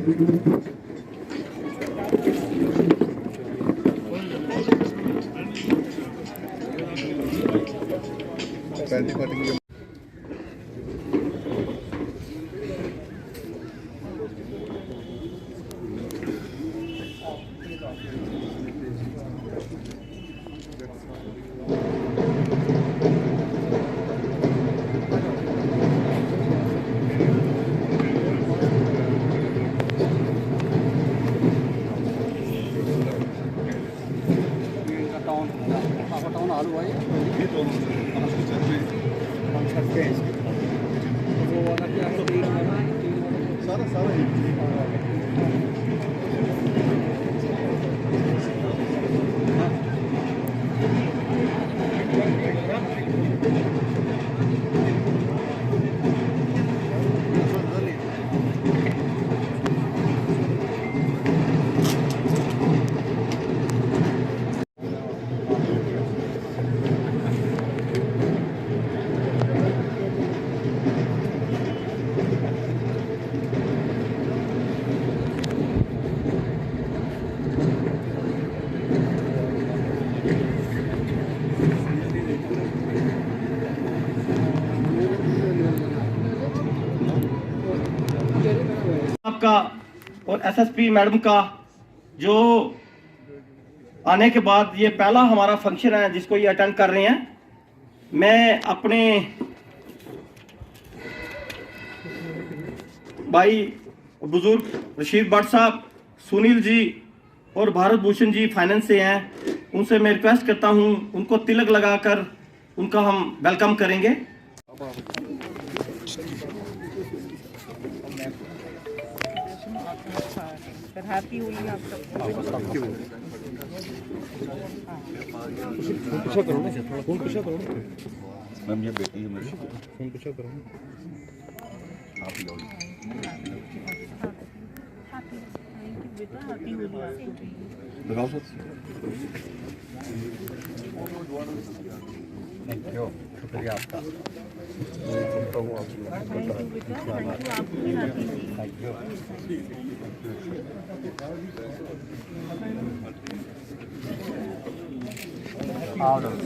आपका और SSP madam का जो आने के बाद ये पहला हमारा फंक्शन है जिसको ये अटेंड कर रहे हैं। मैं अपने भाई बुजुर्ग रशीद भट्ट साहब, सुनील जी और भारत भूषण जी फाइनेंस से हैं, उनसे मैं रिक्वेस्ट करता हूं उनको तिलक लगाकर उनका हम वेलकम करेंगे। हैप्पी होली आप सबको। फोन पीछा करो मैम, ये बेटी है मेरी, फोन पीछा करो आप ही लो। लगाओ सर। थैंक यू, शुक्रिया आपका।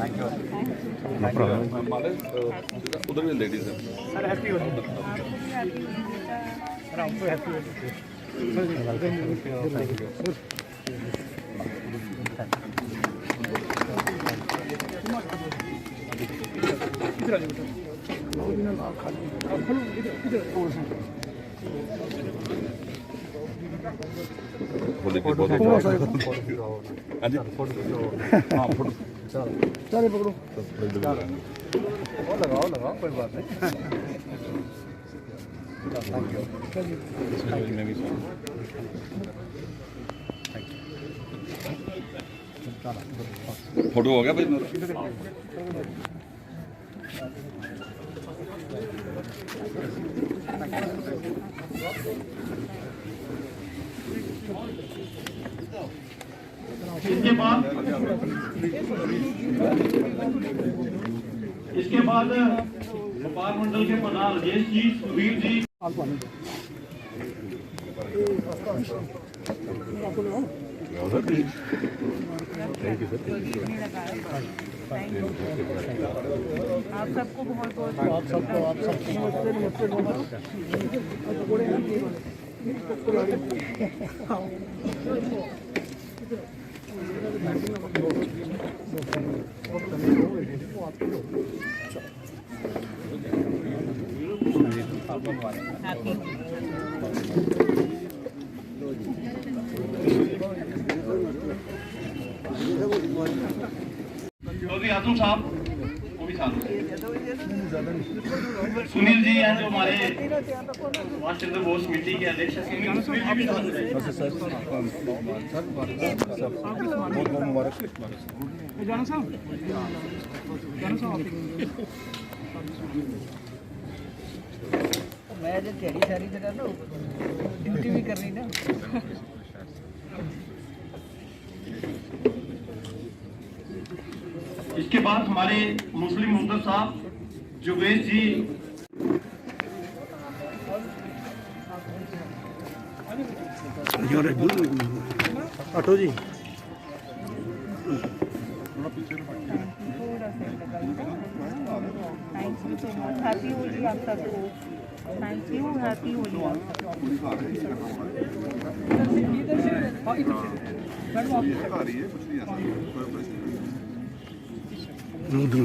Thank you. Thank you. उधर भी लेडीज है सर। हैप्पी होली सर, आपको हैप्पी होली। चलिए पकड़ो, लगाओ लगाओ, कोई बात नहीं। फोटो हो गया भाई मेरा। इसके बाद व्यापार मंडल के प्रधान राजेश जी, सुधीर जी, आप सबको बहुत बहुत चौधरी आजम साहब वो भी साथ, सुनील जी हैं जो हमारे सुभाष चंद्र बोस समिति के अध्यक्ष हैं। मैं जो तैयारी सारी जगह ना ड्यूटी भी करनी ना। इसके बाद हमारे मुस्लिम मुद्दत साहब जुगेश जी, ऑटो जी thank you so much. Happy Holi आप सबको। Thank you. हैप्पी होली आप सबको। Thank you so much. Thank you.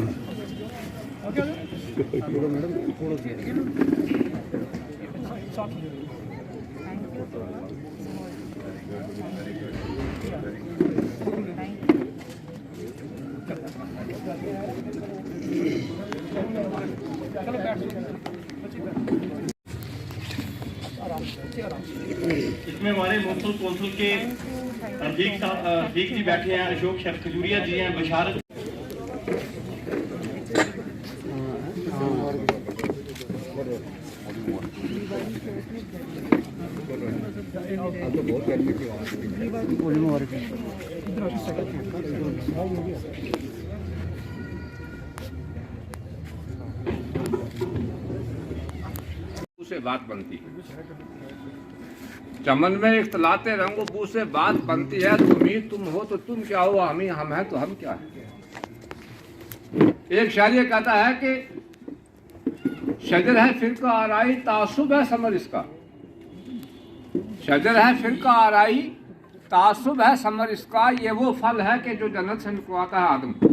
इसमें हमारे मुंसिपल कौंसिल के अजीक जी बैठे हैं, अशोक शर्फ खजूरिया जी हैं, बशारत से बात बनती है। चमन में इख्तलाते रंगो बू से बात बनती है। तुम ही तुम हो तो तुम क्या हो, हम ही हम हैं तो हम क्या है। एक शायर ये कहता है कि शजर है फिरका आराई तासुब है समर इसका। शजर है फिरका आराई तासुब है समर इसका। ये वो फल है कि जो जन्नत से निकलवाता है आदम को।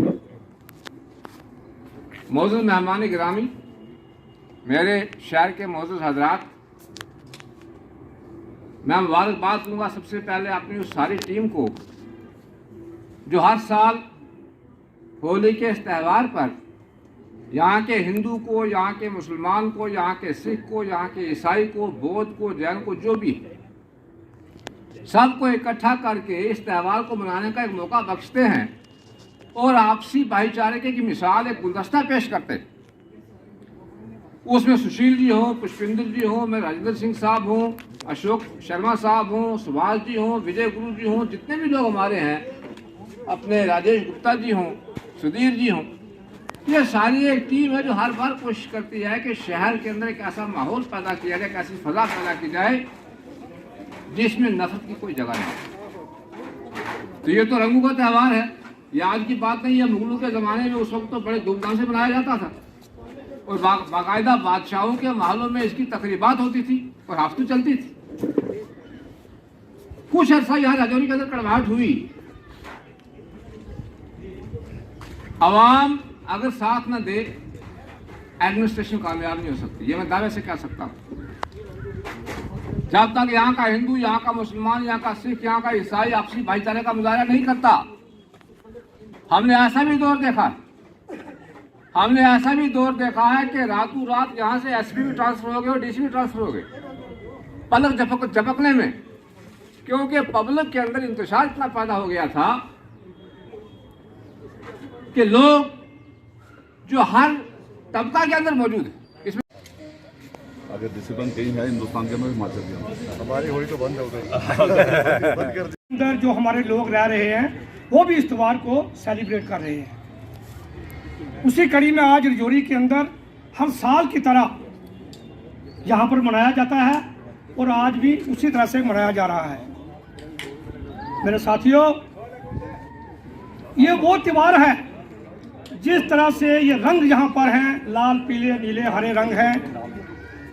मौजूद मेहमान गिरामी, मेरे शहर के मौजूद हजरात, मैं मुबारकबाद दूंगा सबसे पहले अपनी उस सारी टीम को जो हर साल होली के इस त्यौहार पर यहाँ के हिंदू को, यहाँ के मुसलमान को, यहाँ के सिख को, यहाँ के ईसाई को, बौद्ध को, जैन को, जो भी है, सबको इकट्ठा करके इस त्यौहार को मनाने का एक मौका बख्शते हैं और आपसी भाईचारे की मिसाल एक गुलदस्ता पेश करते हैं। उसमें सुशील जी हों, पुष्पिंदर जी हों, मैं राजेंद्र सिंह साहब हों, अशोक शर्मा साहब हों, सुभाष जी हों, विजय गुरु जी हों, जितने भी लोग हमारे हैं, अपने राजेश गुप्ता जी हों, सुधीर जी हों, ये सारी एक टीम है जो हर बार कोशिश करती है कि शहर के अंदर एक ऐसा माहौल पैदा किया जाए, एक ऐसी फजा पैदा की जाए जिसमें नफरत की कोई जगह नहीं। तो ये तो रंगों का त्यौहार है, ये आज की बात नहीं है। मुगलों के ज़माने में उस वक्त तो बड़े धूमधाम से मनाया जाता था और बाकायदा बादशाहों के महलों में इसकी तकरीबात होती थी और हफ्ते चलती थी। कुछ अर्सा यहाँ राजौरी के अंदर कड़वाहट हुई। अवाम अगर साथ न दे, एडमिनिस्ट्रेशन कामयाब नहीं हो सकती, ये मैं दावे से कह सकता हूँ। जब तक यहाँ का हिंदू, यहाँ का मुसलमान, यहाँ का सिख, यहाँ का ईसाई आपसी भाईचारे का मुजाहरा नहीं करता, हमने ऐसा भी दौर देखा है कि रातों रात यहाँ से एसपी भी ट्रांसफर हो गए और डीसी भी ट्रांसफर हो गए पलक झपकने में, क्योंकि पब्लिक के अंदर इंतशार इतना पैदा हो गया था कि लोग जो हर तबका के अंदर मौजूद है, इसमें अगर डिसिप्लिन कहीं है हिंदुस्तान के अंदर, हिमाचल के अंदर, हमारी होली तो बंद हो गई। अंदर जो हमारे लोग रह रहे हैं वो भी इस त्योहार को सेलिब्रेट कर रहे हैं। उसी कड़ी में आज रजौरी के अंदर हर साल की तरह यहाँ पर मनाया जाता है और आज भी उसी तरह से मनाया जा रहा है। मेरे साथियों, ये वो त्योहार है जिस तरह से ये रंग यहाँ पर हैं, लाल पीले नीले हरे रंग हैं,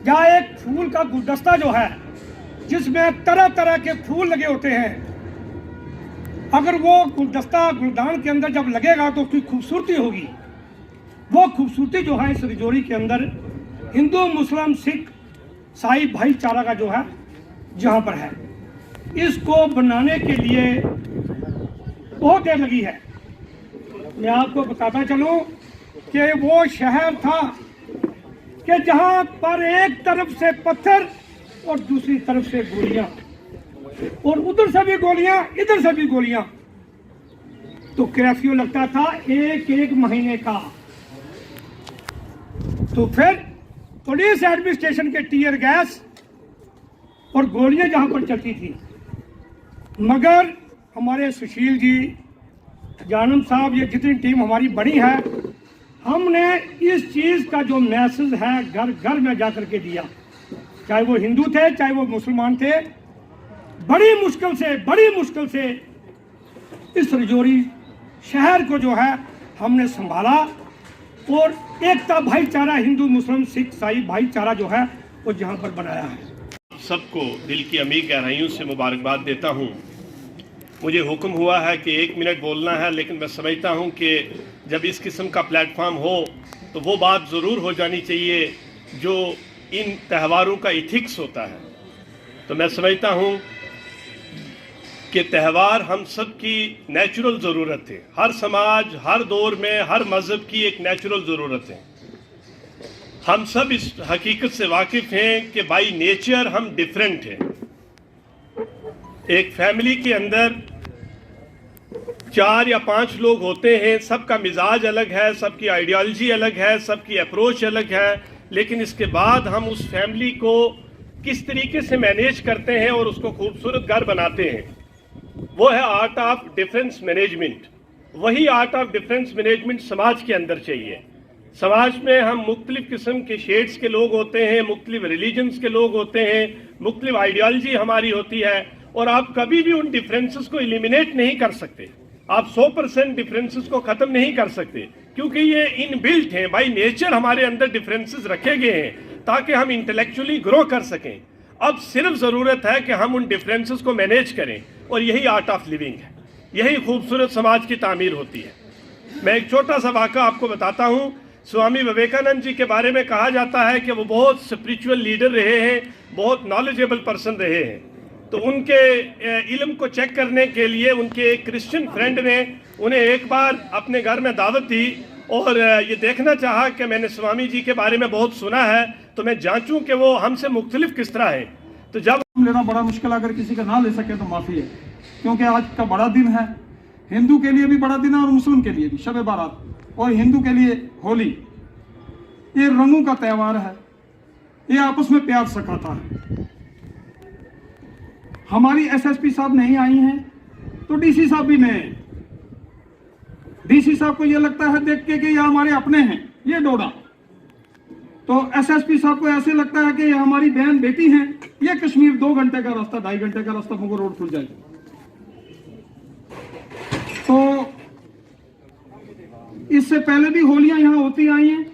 जहाँ एक फूल का गुलदस्ता जो है जिसमें तरह तरह के फूल लगे होते हैं, अगर वो गुलदस्ता गुलदान के अंदर जब लगेगा तो उसकी खूबसूरती होगी। वो खूबसूरती जो है इस रजौरी के अंदर हिंदू मुस्लिम सिख ईसाई भाईचारा का जो है जहाँ पर है, इसको बनाने के लिए बहुत देर लगी है। मैं आपको बताता चलूं कि वो शहर था कि जहाँ पर एक तरफ से पत्थर और दूसरी तरफ से गोलियां, और उधर से भी गोलियां इधर से भी गोलियां, तो कर्फ्यू लगता था एक एक महीने का। तो फिर पुलिस एडमिनिस्ट्रेशन के टीयर गैस और गोलियां जहां पर चलती थी, मगर हमारे सुशील जी, जानम साहब, ये जितनी टीम हमारी बनी है, हमने इस चीज का जो मैसेज है घर घर में जाकर के दिया, चाहे वो हिंदू थे चाहे वो मुसलमान थे, बड़ी मुश्किल से इस रजौरी शहर को जो है हमने संभाला और एकता भाईचारा हिंदू मुस्लिम सिख ईसाई भाईचारा जो है वो यहाँ पर बनाया है। सबको दिल की अमीर गहराइयों से मुबारकबाद देता हूँ। मुझे हुक्म हुआ है कि 1 मिनट बोलना है, लेकिन मैं समझता हूँ कि जब इस किस्म का प्लेटफॉर्म हो तो वो बात ज़रूर हो जानी चाहिए जो इन त्योहारों का इथिक्स होता है। तो मैं समझता हूँ कि त्यौहार हम सब की नेचुरल ज़रूरत है। हर समाज, हर दौर में, हर मज़हब की एक नेचुरल ज़रूरत है। हम सब इस हकीकत से वाकिफ़ हैं कि बाई नेचर हम डिफरेंट हैं। एक फैमिली के अंदर 4 या 5 लोग होते हैं, सबका मिजाज अलग है, सबकी आइडियोलॉजी अलग है, सबकी अप्रोच अलग है, लेकिन इसके बाद हम उस फैमिली को किस तरीके से मैनेज करते हैं और उसको खूबसूरत घर बनाते हैं, वो है आर्ट ऑफ डिफरेंस मैनेजमेंट। वही आर्ट ऑफ डिफरेंस मैनेजमेंट समाज के अंदर चाहिए। समाज में हम मुख्तलिफ किस्म के शेड्स के लोग होते हैं, मुख्तलिफ रिलीजन्स के लोग होते हैं, मुख्तलिफ आइडियोलॉजी हमारी होती है, और आप कभी भी उन डिफरेंसेस को एलिमिनेट नहीं कर सकते। आप 100% डिफरेंसेस को ख़त्म नहीं कर सकते, क्योंकि ये इनबिल्ट हैं। बाई नेचर हमारे अंदर डिफरेंसेस रखे गए हैं ताकि हम इंटेलेक्चुअली ग्रो कर सकें। अब सिर्फ ज़रूरत है कि हम उन डिफरेंसेस को मैनेज करें, और यही आर्ट ऑफ लिविंग है, यही खूबसूरत समाज की तामीर होती है। मैं एक छोटा सा वाक़ा आपको बताता हूँ। स्वामी विवेकानंद जी के बारे में कहा जाता है कि वो बहुत स्पिरिचुअल लीडर रहे हैं, बहुत नॉलेजेबल पर्सन रहे हैं। तो उनके इल्म को चेक करने के लिए उनके एक क्रिश्चियन फ्रेंड ने उन्हें एक बार अपने घर में दावत दी और ये देखना चाहा कि मैंने स्वामी जी के बारे में बहुत सुना है, तो मैं जांचूं कि वो हमसे मुख्तलिफ किस तरह है। तो जब लेना बड़ा मुश्किल, अगर किसी का ना ले सके तो माफ़ी है, क्योंकि आज का बड़ा दिन है। हिंदू के लिए भी बड़ा दिन है और मुस्लिम के लिए भी शब बारात, और हिंदू के लिए होली। ये रंगों का त्यौहार है, ये आपस में प्यार सिखाता है। हमारी एसएसपी साहब नहीं आई हैं तो डीसी साहब भी नहीं। डीसी साहब को ये लगता है देख के कि ये हमारे अपने हैं, ये डोडा, तो एसएसपी साहब को ऐसे लगता है कि ये हमारी बहन बेटी हैं, ये कश्मीर 2 घंटे का रास्ता, 2.5 घंटे का रास्ता मुगल रोड खुल जाएगा। तो इससे पहले भी होलियां यहां होती आई हैं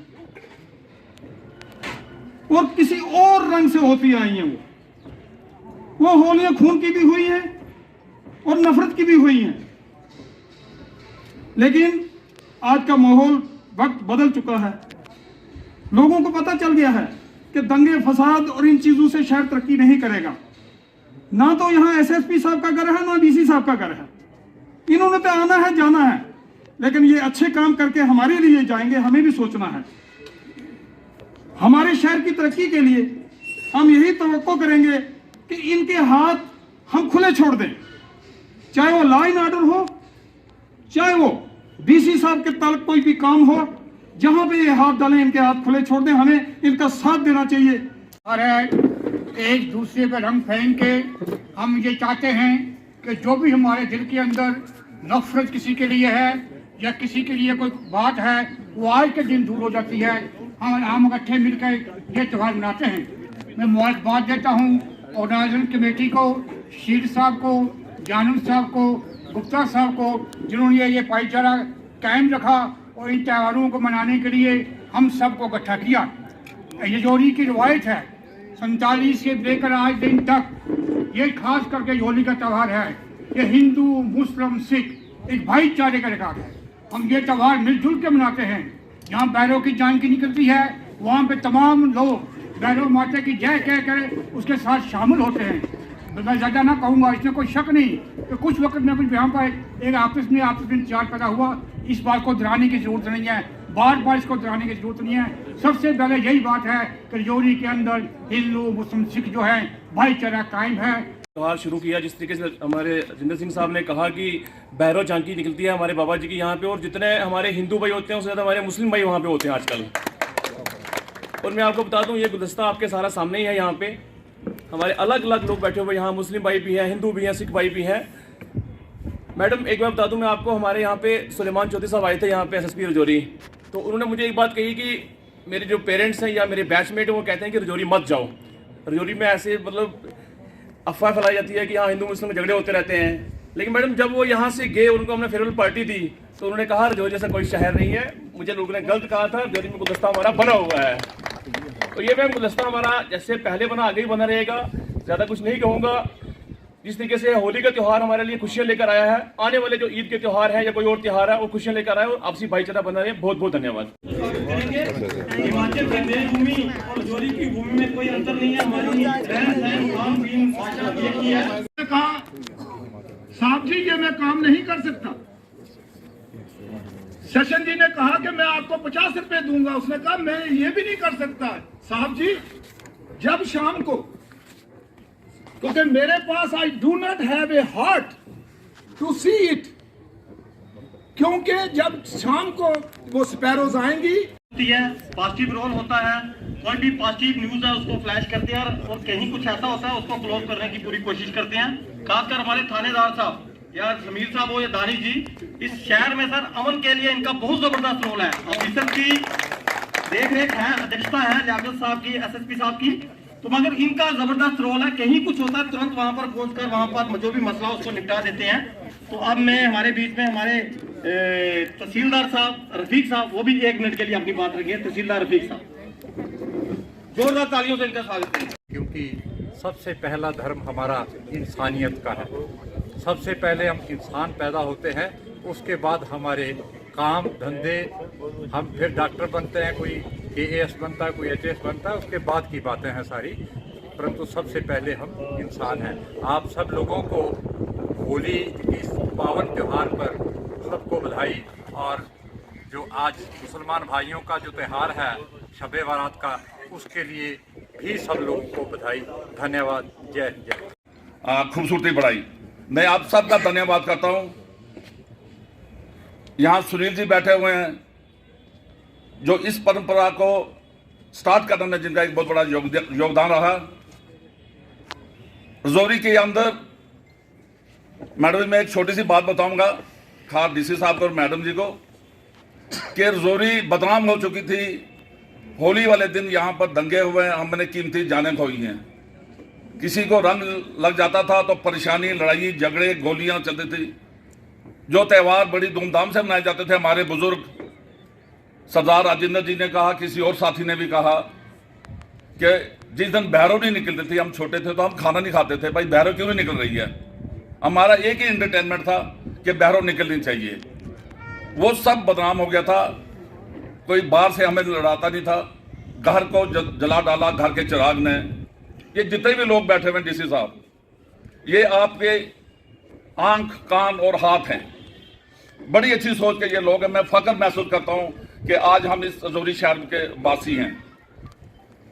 और किसी और रंग से होती आई हैं। वो होलियां खून की भी हुई हैं और नफरत की भी हुई हैं, लेकिन आज का माहौल, वक्त बदल चुका है। लोगों को पता चल गया है कि दंगे फसाद और इन चीजों से शहर तरक्की नहीं करेगा। ना तो यहां एसएसपी साहब का घर है, ना डीसी साहब का घर है। इन्होंने तो आना है, जाना है, लेकिन ये अच्छे काम करके हमारे लिए जाएंगे, हमें भी सोचना है। हमारे शहर की तरक्की के लिए हम यही तवक्को करेंगे कि इनके हाथ हम खुले छोड़ दें, चाहे वो लॉ एंड ऑर्डर हो, चाहे वो डीसी साहब के तलक कोई भी काम हो, जहां पे ये हाथ डालें इनके हाथ खुले छोड़ दें। हमें इनका साथ देना चाहिए। और एक दूसरे पर रंग फेंक के हम ये चाहते हैं कि जो भी हमारे दिल के अंदर नफरत किसी के लिए है या किसी के लिए कोई बात है, वो आज के दिन दूर हो जाती है। हम इकट्ठे मिलकर ये त्यौहार मनाते हैं। मैं मुबारकबाद देता हूँ ऑर्गेनाइजिंग कमेटी को, शीर साहब को, जानू साहब को, गुप्ता साहब को, जिन्होंने ये भाईचारा कायम रखा और इन त्योहारों को मनाने के लिए हम सबको इकट्ठा किया। ये जोड़ी की रवायत है, 47 से लेकर आज दिन तक ये खास करके होली का त्यौहार है। ये हिंदू मुस्लिम सिख एक भाईचारे का रिकॉर्ड है। हम ये त्यौहार मिलजुल के मनाते हैं। जहाँ बैरों की जानकी निकलती है वहाँ पे तमाम लोग बैरों माता की जय कह कर उसके साथ शामिल होते हैं। मैं ज़्यादा ना कहूँगा, इसमें कोई शक नहीं कि कुछ वक्त में कुछ यहाँ पर एक आपस में इंतजार पैदा हुआ। इस बात को दोहराने की जरूरत नहीं है, बार बार इसको दोहराने की जरूरत नहीं है। सबसे पहले यही बात है कि रजौरी के अंदर हिंदू मुस्लिम सिख जो है भाईचारा कायम है। त्यौहार शुरू किया जिस तरीके से हमारे जिंदर सिंह साहब ने कहा कि बैरो झांकी निकलती है हमारे बाबा जी की यहाँ पे, और जितने हमारे हिंदू भाई होते हैं उससे ज़्यादा हमारे मुस्लिम भाई वहाँ पे होते हैं आजकल। और मैं आपको बता दूँ ये गुलदस्ता आपके सारा सामने ही है। यहाँ पे हमारे अलग अलग लोग बैठे हुए, यहाँ मुस्लिम भाई भी हैं, हिंदू भी हैं, सिख भाई भी हैं। मैडम एक बार बता दूँ मैं आपको, हमारे यहाँ पे सुलेमान चौधरी साहब आए थे यहाँ पे एसएसपी रजौरी, तो उन्होंने मुझे एक बात कही कि मेरे जो पेरेंट्स हैं या मेरे बैचमेट हैं वो कहते हैं कि रजौरी मत जाओ। रजौरी में ऐसे मतलब अफवाह फैलाई जाती है कि यहाँ हिंदू मुस्लिम में झगड़े होते रहते हैं, लेकिन मैडम जब वो यहाँ से गए, उनको हमने फेयरवेल पार्टी दी तो उन्होंने कहा रजौरी जैसा कोई शहर नहीं है। मुझे लोगों ने गलत कहा था, रजौरी में गुलदस्ता हमारा बना हुआ है। तो ये मैम गुलदस्ता हमारा जैसे पहले बना आगे ही बना रहेगा, ज़्यादा कुछ नहीं कहूँगा। जिस तरीके से होली का त्यौहार हमारे लिए खुशियाँ लेकर आया है, आने वाले जो ईद के त्यौहार है या कोई और त्यौहार है वो खुशियाँ लेकर आए और आपसी भाईचारा बना रहे। बहुत बहुत धन्यवाद। हिमाचल की देवभूमि और रजौरी की भूमि में कोई अंतर नहीं है। हमारी रहन सहन खान पीन भाषा एक ही है। कहा साहब जी ये मैं काम नहीं कर सकता। सेशन जी ने कहा कि मैं आपको 50 रुपए दूंगा, उसने कहा मैं ये भी नहीं कर सकता। साहब जी जब शाम को, क्योंकि मेरे पास I do not have a heart to see it, क्योंकि जब शाम को वो स्पैरोज आएंगी पॉजिटिव रोल होता है, कोई भी पॉजिटिव न्यूज है उसको फ्लैश करते हैं और कहीं कुछ ऐसा होता है उसको क्लोज करने की पूरी कोशिश करते हैं। खासकर हमारे थानेदार साहब या समीर साहब हो या दानिश जी, इस शहर में सर अमन के लिए इनका बहुत जबरदस्त रोल है। ऑफिसर की देख रेख है, अध्यक्षता है लियाकत साहब की, SSP साहब की, तो मगर इनका जबरदस्त रोल है। कहीं कुछ होता है तुरंत वहां पर पहुंचकर वहां पर जो भी मसला उसको निपटा देते हैं। तो अब मैं हमारे बीच में हमारे तहसीलदार साहब रफीक साहब, वो भी 1 मिनट के लिए अपनी बात रखिए। तहसीलदार रफीक साहब, जोरदार तालियों से इनका स्वागत करें। क्योंकि सबसे पहला धर्म हमारा इंसानियत का है। सबसे पहले हम इंसान पैदा होते हैं, उसके बाद हमारे काम धंधे, हम फिर डॉक्टर बनते हैं, कोई AAS बनता है, कोई HS बनता है, उसके बाद की बातें हैं सारी, परंतु सबसे पहले हम इंसान हैं। आप सब लोगों को होली की पावन त्यौहार पर सबको बधाई, और जो आज मुसलमान भाइयों का जो त्यौहार है शब बारात का, उसके लिए भी सब लोगों को बधाई। धन्यवाद। जय जय। खूबसूरती बढ़ाई। मैं आप सबका धन्यवाद करता हूं। यहाँ सुनील जी बैठे हुए हैं जो इस परंपरा को स्टार्ट करने में जिनका एक बहुत बड़ा योगदान रहा। रजौरी के अंदर मैडम मैं एक छोटी सी बात बताऊंगा खास DC साहब को और मैडम जी को, कि रजौरी बदनाम हो चुकी थी। होली वाले दिन यहाँ पर दंगे हुए, हमने कीमती जानें खोई हैं। किसी को रंग लग जाता था तो परेशानी, लड़ाई झगड़े, गोलियां चलती थी। जो त्यौहार बड़ी धूमधाम से मनाए जाते थे, हमारे बुजुर्ग सरदार राजेंद्र जी ने कहा, किसी और साथी ने भी कहा कि जिस दिन भैरव नहीं निकलती थी, हम छोटे थे तो हम खाना नहीं खाते थे, भाई भैरव क्यों नहीं निकल रही है। हमारा एक ही एंटरटेनमेंट था कि भैरव निकलनी चाहिए। वो सब बदनाम हो गया था। कोई बाहर से हमें लड़ाता नहीं था। घर को जला डाला घर के चिराग ने। ये जितने भी लोग बैठे हुए DC साहब, ये आपके आंख कान और हाथ हैं। बड़ी अच्छी सोच के ये लोग हैं। मैं फख्र महसूस करता हूं कि आज हम इस रजौरी शहर के वासी हैं।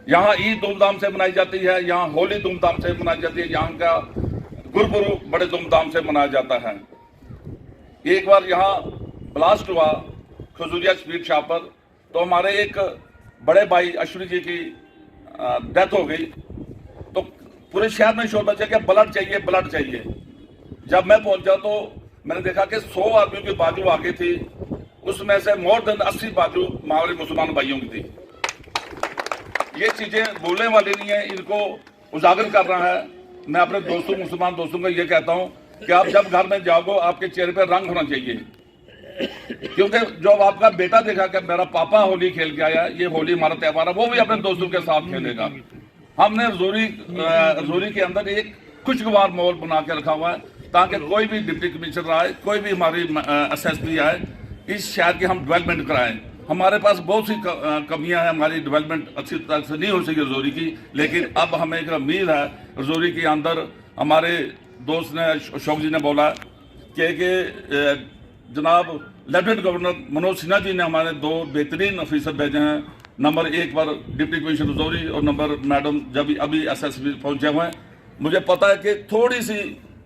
यहाँ ईद धूमधाम से मनाई जाती है, यहाँ होली धूमधाम से मनाई जाती है, यहाँ का गुरपुरब बड़े धूमधाम से मनाया जाता है। एक बार यहाँ ब्लास्ट हुआ खजूरिया स्पीड शॉप पर, तो हमारे एक बड़े भाई अश्विनी जी की डेथ हो गई। तो पूरे शहर में शोर मचा कि ब्लड चाहिए, ब्लड चाहिए। जब मैं पहुंचा तो मैंने देखा कि 100 आदमियों की बाजू आगे थी, उसमें से मोर देन 80 बाजू हमारे मुसलमान भाइयों की थी। ये चीजें बोलने वाली नहीं है, इनको उजागर कर रहा है। मैं अपने दोस्तों, मुसलमान दोस्तों को ये कहता हूं कि आप जब घर में जाओगे आपके चेहरे पे रंग होना चाहिए, क्योंकि जब आपका बेटा देखा कि मेरा पापा होली खेल के आया, ये होली हमारा त्यौहार है, वो भी अपने दोस्तों के साथ खेलेगा। हमने रजौरी के अंदर एक खुशगवार माहौल बना के रखा हुआ है, ताकि कोई भी डिप्टी कमिश्नर आए, कोई भी हमारी SSP आए, इस शहर की हम डेवलपमेंट कराएं। हमारे पास बहुत सी कमियां हैं, हमारी डेवलपमेंट अच्छी तरह से नहीं हो सकी रजौरी की, लेकिन अब हमें एक उम्मीद है। रजौरी के अंदर हमारे दोस्त ने, अशोक जी ने बोला कि जनाब लेफ्टिनेंट गवर्नर मनोज सिन्हा जी ने हमारे 2 बेहतरीन ऑफिसर भेजे हैं। नंबर 1 पर डिप्टी कमिश्नर रजौरी और नंबर मैडम जब अभी SSP पहुंचे हुए हैं। मुझे पता है कि थोड़ी सी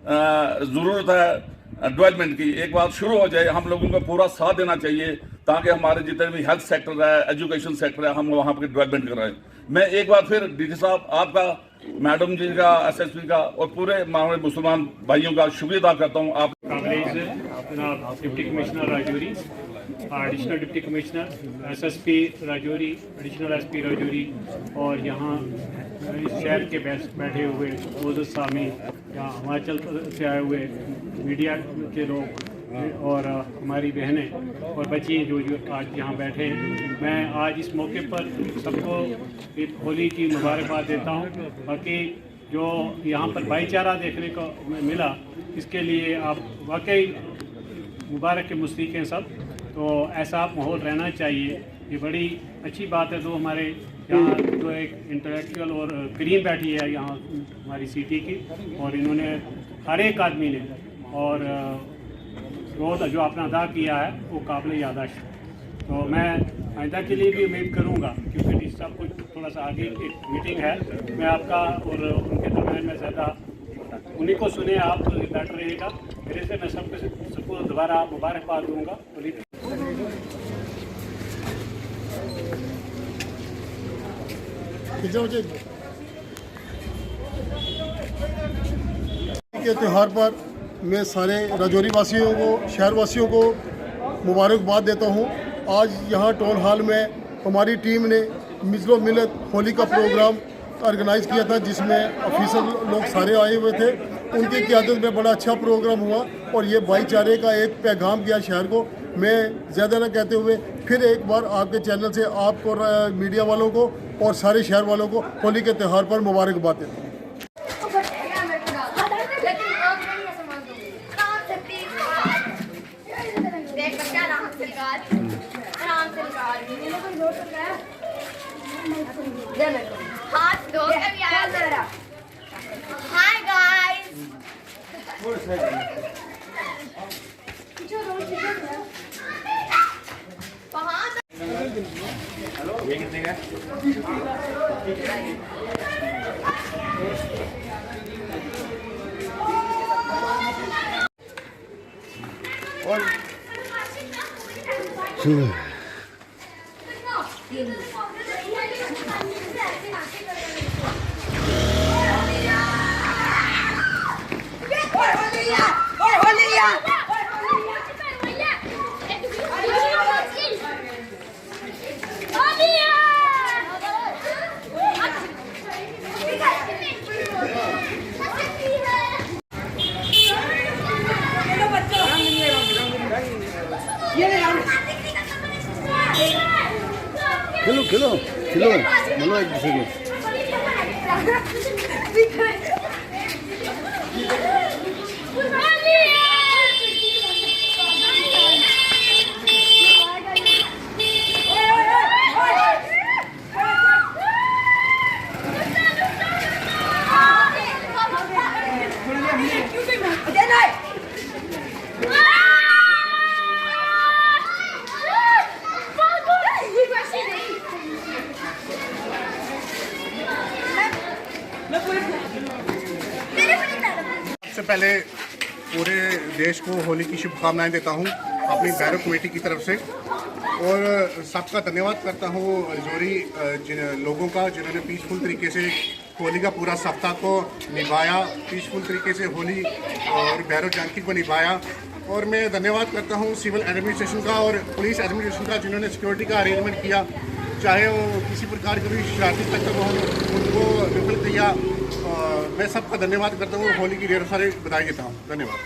ज़रूरत है डेवलपमेंट की। एक बार शुरू हो जाए, हम लोगों को पूरा साथ देना चाहिए, ताकि हमारे जितने भी हेल्थ सेक्टर है, एजुकेशन सेक्टर है, हम वहाँ पर डेवलपमेंट कराएं। मैं एक बार फिर डीजी साहब आपका, मैडम जी का, SSP का और पूरे हमारे मुसलमान भाइयों का शुक्रिया अदा करता हूँ। आप deputy commissioner Rajouri, additional deputy commissioner, SSP Rajouri, additional SP Rajouri, और यहाँ इस शहर के बैठे हुए मोज़ सामी, यहाँ हिमाचल से आए हुए मीडिया के लोग और हमारी बहनें और बच्ची जो आज यहाँ बैठे हैं। मैं आज इस मौके पर सबको होली की मुबारकबाद देता हूँ। बाकी जो यहाँ पर भाईचारा देखने को मिला, इसके लिए आप वाकई मुबारक के मुस्तहिक हैं सब। तो ऐसा माहौल रहना चाहिए, ये बड़ी अच्छी बात है। तो हमारे यहाँ जो एक इंटेलेक्चुअल और करीम बैठी है यहाँ हमारी सिटी की, और इन्होंने हर एक आदमी ने और रोल जो अपना अदा किया है वो काबिल याददाश्त है। तो मैं आइंदा के लिए भी उम्मीद करूँगा, क्योंकि इस सब कुछ थोड़ा सा आगे एक मीटिंग है, मैं आपका और उनके दरम्यान में ज़्यादा उन्हीं को सुने आप तो बेटर रहेगा। मेरे से मैं सबको दोबारा मुबारकबाद दूँगा। के त्यौहार पर मैं सारे राजौरी वासियों को, शहर वासियों को मुबारकबाद देता हूं। आज यहां टाउन हॉल में हमारी टीम ने मिज़लो मिलत होली का प्रोग्राम ऑर्गेनाइज़ किया था, जिसमें ऑफिसर लोग सारे आए हुए थे। उनकी क़यादत में बड़ा अच्छा प्रोग्राम हुआ और ये भाईचारे का एक पैगाम किया शहर को। मैं ज़्यादा न कहते हुए फिर एक बार आपके चैनल से आपको, मीडिया वालों को और सारे शहर वालों को होली के त्यौहार पर मुबारकबाद देता हूँ। हाथ धो के भी आया जरा। Hi guys. ये कितने का? खेलो मनो एक दूसरे को। सबसे पहले पूरे देश को होली की शुभकामनाएं देता हूं अपनी भैरव कमेटी की तरफ से, और सबका धन्यवाद करता हूं जोरी लोगों का जिन्होंने पीसफुल तरीके से होली का पूरा सप्ताह को निभाया, पीसफुल तरीके से होली और भैरव जानकी को निभाया। और मैं धन्यवाद करता हूं सिविल एडमिनिस्ट्रेशन का और पुलिस एडमिनिस्ट्रेशन का जिन्होंने सिक्योरिटी का अरेंजमेंट किया, चाहे वो किसी प्रकार के भी शरारती तत्व हो उनको विफल किया। मैं सबका धन्यवाद करता हूँ, होली की ढेर सारी बधाई देता हूँ। धन्यवाद।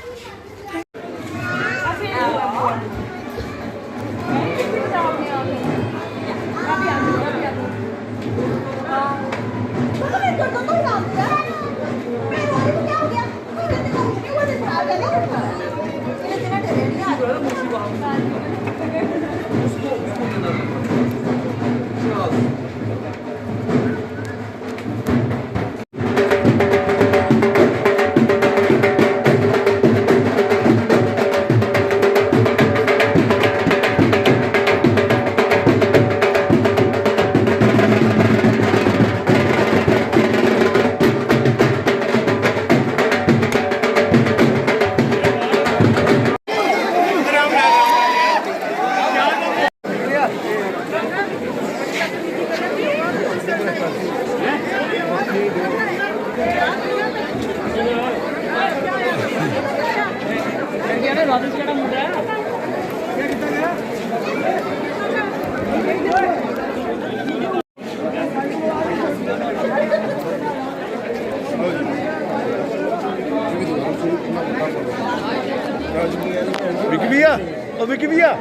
विकी भैया और विकी भैया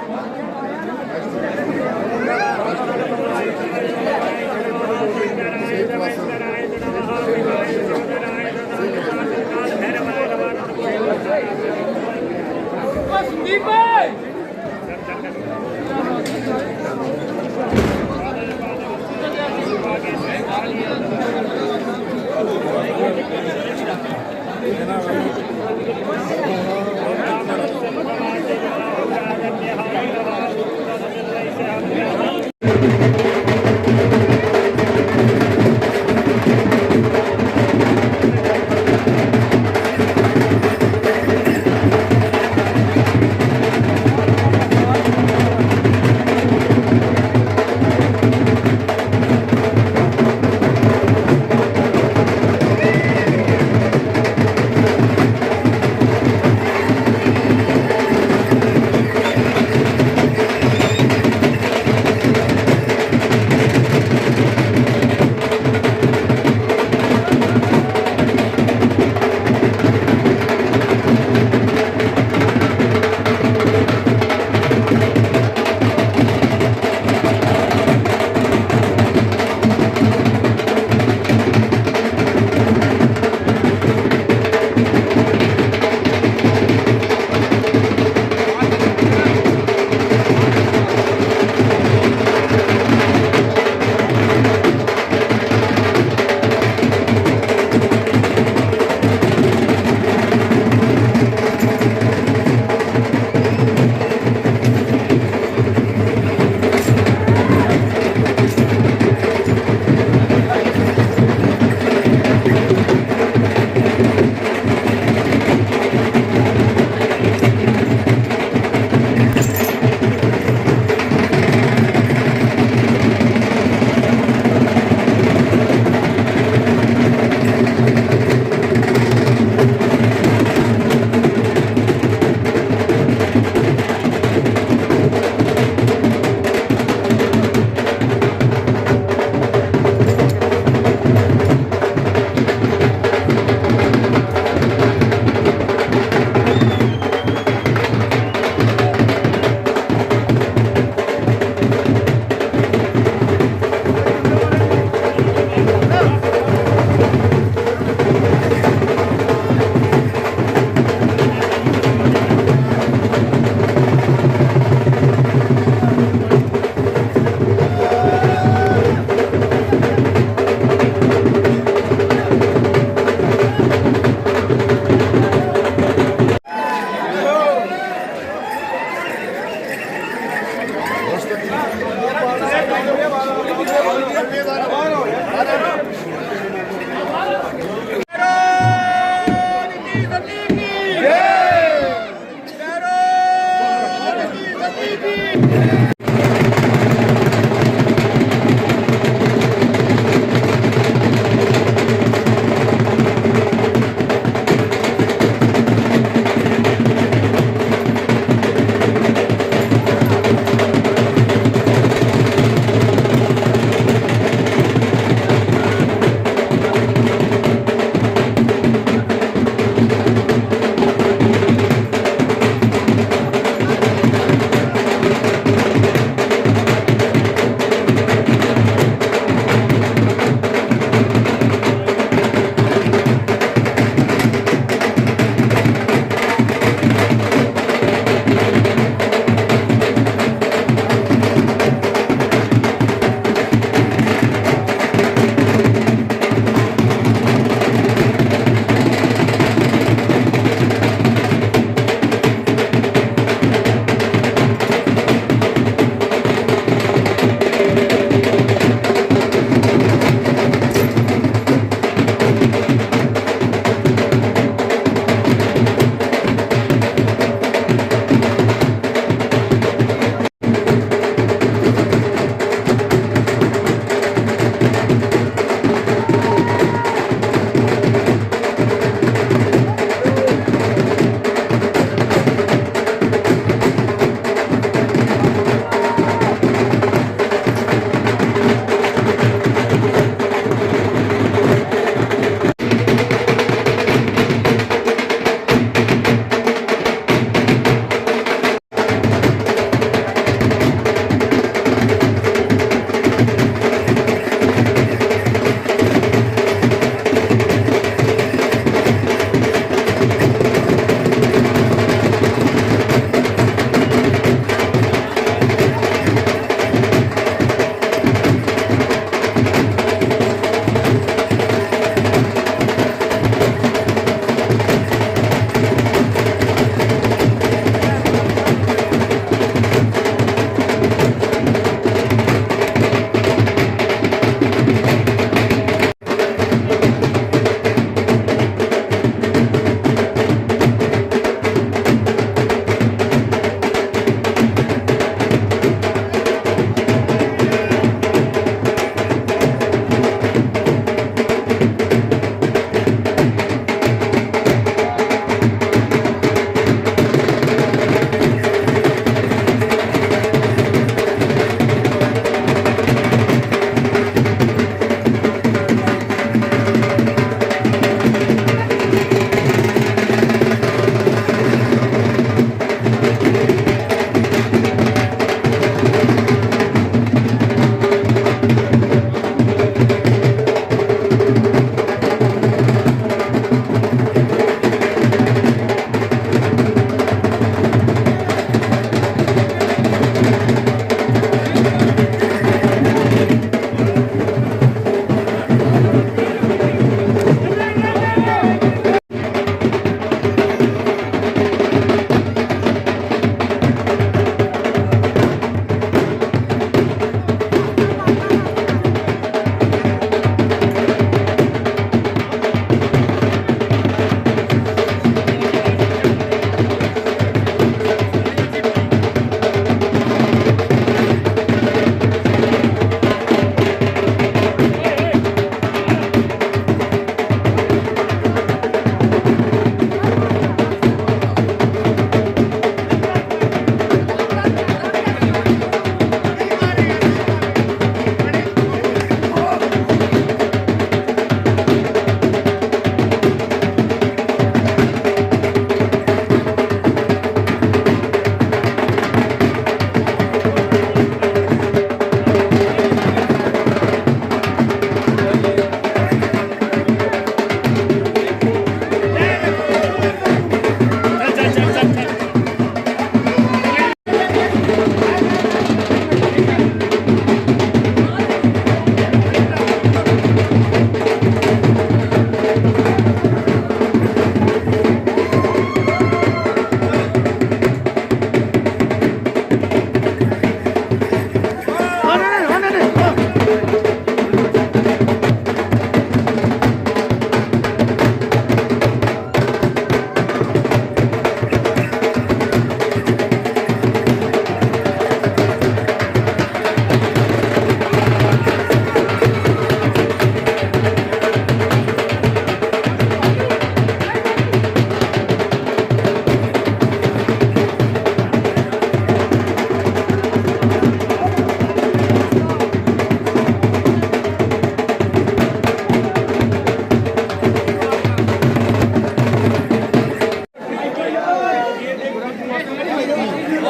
Thank you.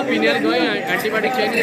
पीने वाली दवाई एंटीबायोटिक चाहिए।